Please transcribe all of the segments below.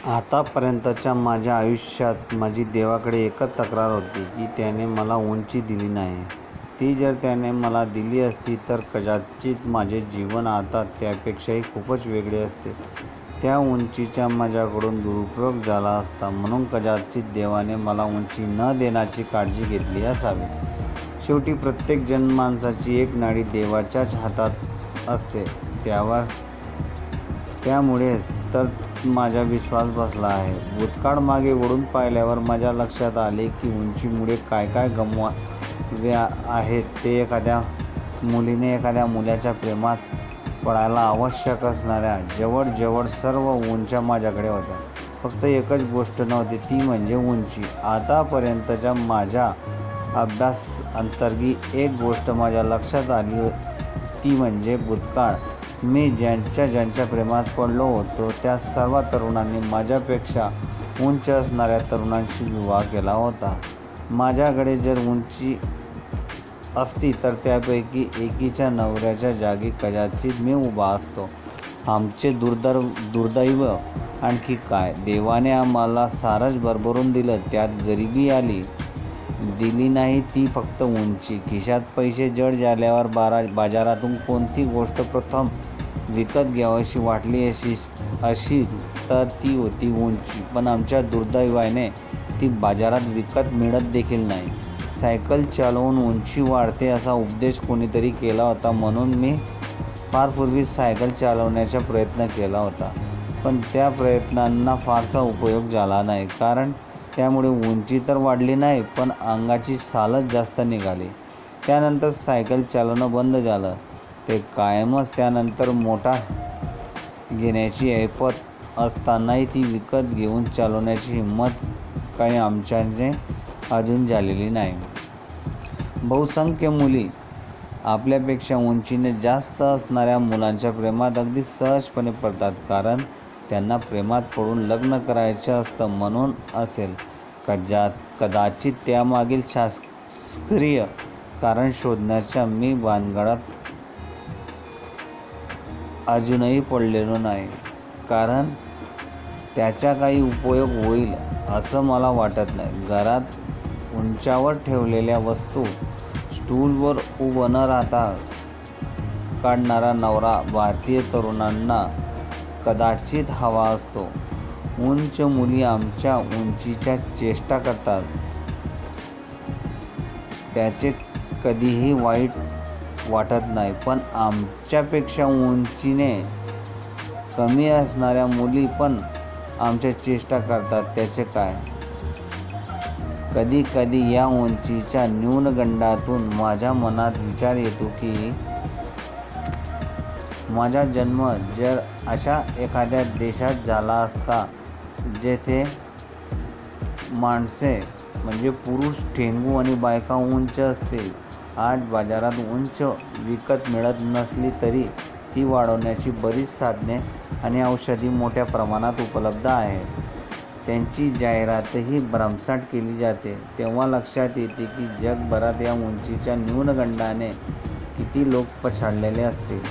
आतापर्यंतच्या माझ्या आयुष्यात माझी देवाकडे एकच तक्रार होती की त्याने मला उंची दिली नाही. ती जर त्याने मला दिली असती तर कदाचित माझे जीवन आता त्यापेक्षाही खूपच वेगळे असते. त्या उंचीचा माझ्याकडून दुरुपयोग झाला असता, म्हणून कदाचित देवाने मला उंची न देण्याची काळजी घेतली असावी. शेवटी प्रत्येक जन्मांसाची एक नाडी देवाच्याच हातात असते. त्यामुळे तर माझा विश्वास बसला आहे. भूतकाळ मागे वळून पाहिल्यावर माझ्या लक्षात आले की उंचीमुळे काय काय गमवावे आहेत ते. एखाद्या मुलीने एखाद्या मुलाच्या प्रेमात पडायला आवश्यक असणाऱ्या जवळजवळ सर्व उंच्या माझ्याकडे होत्या. फक्त एकच गोष्ट नव्हती, ती म्हणजे उंची. आतापर्यंतच्या माझ्या अभ्यासाअंतर्गत एक गोष्ट माझ्या लक्षात आली, ती म्हणजे भूतकाळ. मी ज्यांच्या प्रेमात पडलो होतो त्या सर्व तरुणांनी माझ्यापेक्षा उंच असणाऱ्या तरुणांशी विवाह केला होता. माझ्याकडे जर उंची असती तर त्यापैकी एकीच्या नवऱ्याच्या जागी कदाचित मी उभा असतो. आमचे दुर्दैव आणखी काय, देवाने आम्हाला सारंच भरभरून दिलं, त्यात गरिबी दिली नाही, ती फक्त उंची. खिशात पैसे जड झाल्यावर बाजारातून कोणती गोष्ट प्रथम विकत घ्यावीशी वाटली अशी तर ती होती उंची. पण आमच्या दुर्दैवाने ती बाजारात विकत मिळत देखील नाही. सायकल चालवून उंची वाढते असा उपदेश कोणीतरी केला होता, म्हणून मी फार पूर्वी सायकल चालवण्याचा प्रयत्न केला होता. पण त्या प्रयत्नांना फारसा उपयोग झाला नाही, कारण त्यामुळे उंची तर वाढली नाही, पण अंगाची सालच जास्त निघाली. त्यानंतर सायकल चालवणं बंद झालं. ते कायमच. त्यानंतर मोठा घेण्याची ऐपत असतानाही ती विकत घेऊन चालवण्याची हिंमत काही आमच्याने अजून झालेली नाही. बहुसंख्य मुली आपल्यापेक्षा उंचीने जास्त असणाऱ्या मुलांच्या प्रेमात अगदी सहजपणे पडतात, कारण त्यांना प्रेमात पडून लग्न करायचं असतं म्हणून असेल. कदाचित त्यामागील शास्त्रीय कारण शोधण्याच्या मी भानगडीत अजूनही पडलेलो नाही, कारण त्याचा काही उपयोग होईल असं मला वाटत नाही. घरात उंचावर ठेवलेल्या वस्तू स्टूलवर उभं न राहता काढणारा नवरा भारतीय तरुणांना कदाचित हवा असतो. उंच मुली आमच्या उंचीच्या चेष्टा करतात, त्याचे कधीही वाईट वाटत नाही. पण आमच्यापेक्षा उंचीने कमी असणाऱ्या मुली पण आमच्या चेष्टा करतात, त्याचे काय? कधी कधी या उंचीच्या न्यूनगंडातून माझ्या मनात विचार येतो की माझा जन्म जर अशा एखाद्या देशात झाला असता जेथे माणसे म्हणजे पुरुष ठेंगू आणि बायका उंच असतील. आज बाजारात उंच विकत मिळत नसली तरी ती वाढवण्याची बरीच साधने आणि औषधी मोठ्या प्रमाणात उपलब्ध आहेत. त्यांची जाहिरातही भरमसाठ केली जाते. तेव्हा लक्षात येते की जगभरात या उंचीच्या न्यूनगंडाने किती लोक पछाडलेले असतील.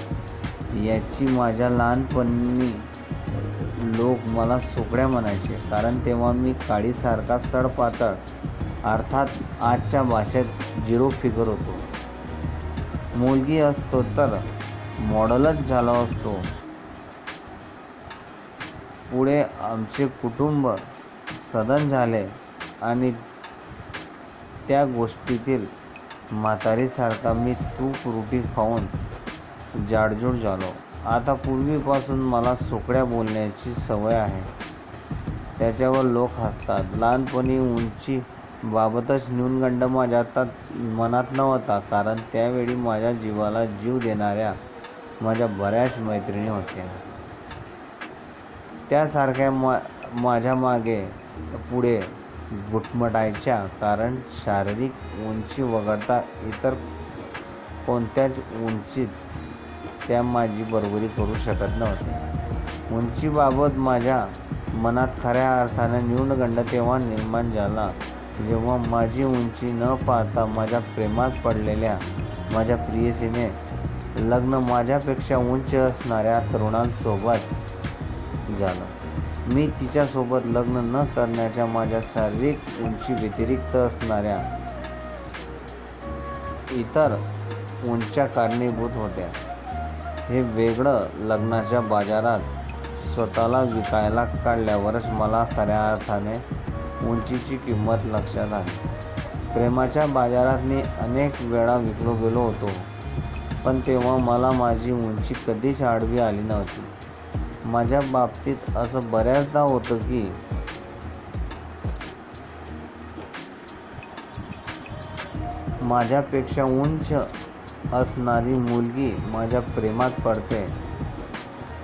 याची माझ्या लहानपणी लोक मला सोकड्या म्हणायचे, कारण तेव्हा मी काडीसारखा सडपातळ, अर्थात आजच्या भाषेत झिरो फिगर होतो. मुलगी असतो तर मॉडेलच झालो असतो. पुढे आमचे कुटुंब सधन झाले आणि त्या गोष्टीतील म्हातारीसारखा मी तूप रोटी खाऊन जाडजूड झालो. आता पूर्वीपासून मला सोकड्या बोलण्याची सवय आहे, त्याच्यावर लोक हसतात. लहानपणी उंची बाबतच न्यूनगंड माझ्या मनात नव्हता, कारण त्यावेळी माझ्या जीवाला जीव देणाऱ्या माझ्या बऱ्याच मैत्रिणी होत्या. त्यासारख्या माझ्या मागे पुढे घुटमटायच्या, कारण शारीरिक उंची वगळता इतर कोणत्याच उंचीत त्या माझी बरोबरी करू शकत नव्हत्या. उंचीबाबत माझ्या मनात खऱ्या अर्थाने न्यूनगंड तेव्हा निर्माण झाला जेव्हा माझी उंची न पाहता माझ्या प्रेमात पडलेल्या माझ्या प्रेयसीने लग्न माझ्यापेक्षा उंच असणाऱ्या तरुणांसोबत झालं. मी तिच्यासोबत लग्न न करण्याच्या माझ्या शारीरिक उंची व्यतिरिक्त असणाऱ्या इतर उंच्या कारणीभूत होत्या. हे वेगळं लग्नाच्या बाजारात स्वतःला विकायला काढल्यावरच मला खऱ्या अर्थाने उंचीची किंमत लक्षात आली. प्रेमाच्या बाजारात मी अनेक वेळा विकलो गेलो होतो, पण तेव्हा मला माझी उंची कधीच आडवी आली नव्हती. माझ्या बाबतीत असं बऱ्याचदा होतं की माझ्यापेक्षा उंच असणारी मुलगी माझ्या प्रेमात पडते,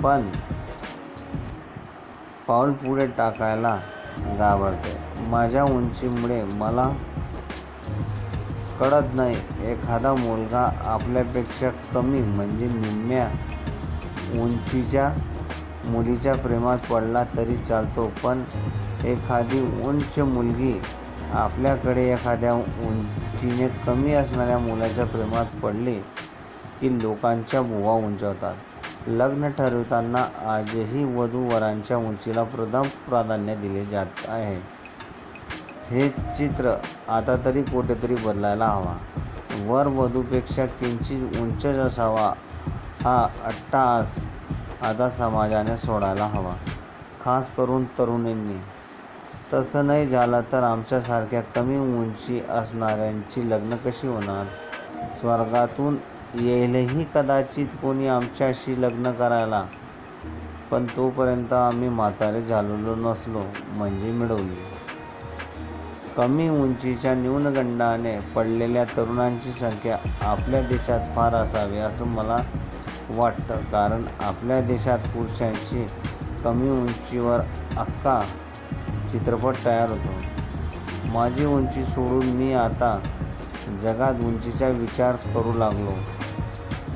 पण पाऊल पुढे टाकायला घाबरते. माझ्या उंचीमुळे मला कळत नाही, एखादा मुलगा आपल्यापेक्षा कमी म्हणजे निम्म्या उंचीच्या मुलीच्या प्रेमात पडला तरी चालतो, पण एखादी उंच मुलगी आपल्याकडे एखाद्या उंचीने कमी असणाऱ्या मुलाच्या प्रेमात पडली की लोकांच्या भुवा उंचावतात. लग्न ठरवताना आजही वधू-वरांच्या उंचीला प्रथम प्राधान्य दिले जात आहे. हे चित्र आता तरी कुठेतरी बदलायला हवा. वर वधूपेक्षा किंचित उंचच असावा हा अट्टहास आता समाजाने सोडायला हवा, खास करून तरुणींनी. तसं नाही झालं तर आमच्यासारख्या कमी उंची असणाऱ्यांची लग्न कशी होणार? स्वर्गातून येईलही कदाचित कोणी आमच्याशी लग्न करायला, पण तोपर्यंत आम्ही म्हातारे झालेलो नसलो म्हणजे मिळवली. कमी उंचीच्या न्यूनगंडाने पडलेल्या तरुणांची संख्या आपल्या देशात फार असावी असं मला वाटतं, कारण आपल्या देशात पुरुषांची कमी उंचीवर अख्खा चित्रपट तयार होतो. माझी उंची सोडून मी आता जगात उंचीचा विचार करू लागलो.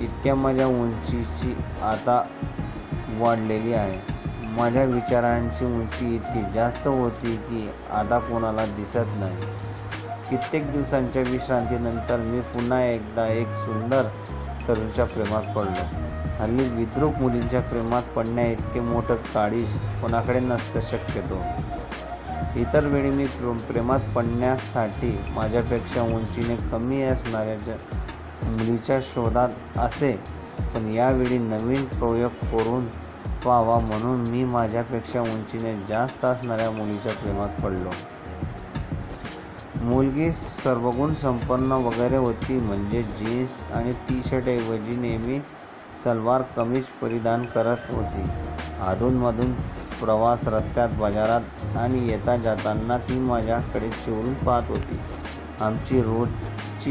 इतक्या माझ्या उंचीची आता वाढलेली आहे. माझ्या विचारांची उंची इतकी जास्त होती की आता कोणाला दिसत नाही. कित्येक दिवसांच्या विश्रांतीनंतर मी पुन्हा एकदा एक सुंदर तरुणीच्या प्रेमात पडलो. हल्ली विद्रूप मुलींच्या प्रेमात पडण्या इतके मोठं काळीज कोणाकडे नसतं शक्यतो. इतर वेळी मी प्रेमात पडण्यासाठी माझ्यापेक्षा उंचीने कमी असणाऱ्या मुलीच्या शोधात असे, पण यावेळी नवीन प्रयोग करून पाहावा म्हणून मी माझ्यापेक्षा उंचीने जास्त असणाऱ्या मुलीच्या प्रेमात पडलो. मुलगी सर्वगुण संपन्न वगैरे होती, म्हणजे जीन्स आणि टी शर्ट ऐवजी नेहमी सलवार कमीज परिधान करत होती. अधूनमधून प्रवास, रस्त्यात, बाजारात आणि येता जाताना ती माझ्याकडे चोरून पाहत होती. आमची रोजची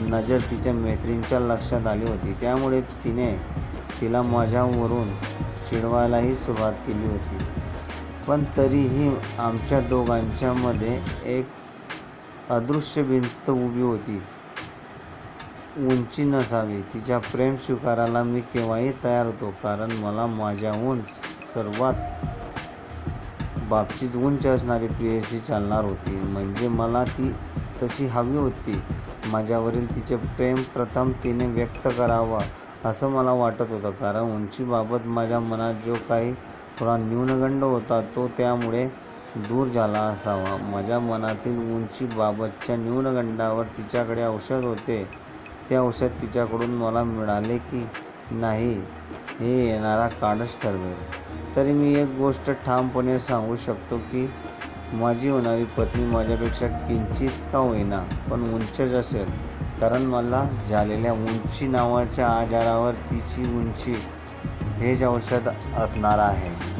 नजर तिच्या मैत्रिणीच्या लक्षात आली होती, त्यामुळे तिने तिला माझ्यावरून चिडवायलाही सुरुवात केली होती. पण तरीही आमच्या दोघांच्या मध्ये एक अदृश्य भिंत उभी होती. उंची नसावी, तिच्या प्रेम स्वीकारायला मी केव्हाही तयार होतो, कारण मला माझ्याहून सर्वात बाबतीत उंच असणारी प्रेयसी चालणार होती. म्हणजे मला ती तशी हवी होती. माझ्यावरील तिचे प्रेम प्रथम तिने व्यक्त करावं असं मला वाटत होतं, कारण उंचीबाबत माझ्या मनात जो काही थोडा न्यूनगंड होता तो त्यामुळे दूर झाला असावा. माझ्या मनातील उंचीबाबतच्या न्यूनगंडावर तिच्याकडे औषध होते. ते औषध तिच्याकडून मला मिळाले की नाही हे येणारा काळच ठरवेल. तरी मी एक गोष्ट ठामपणे सांगू शकतो की माझी होणारी पत्नी माझ्यापेक्षा किंचित का होईना पण उंचच असेल, कारण मला झालेल्या उंची नावाच्या आजारावर तिची उंची हेच औषध असणार आहे.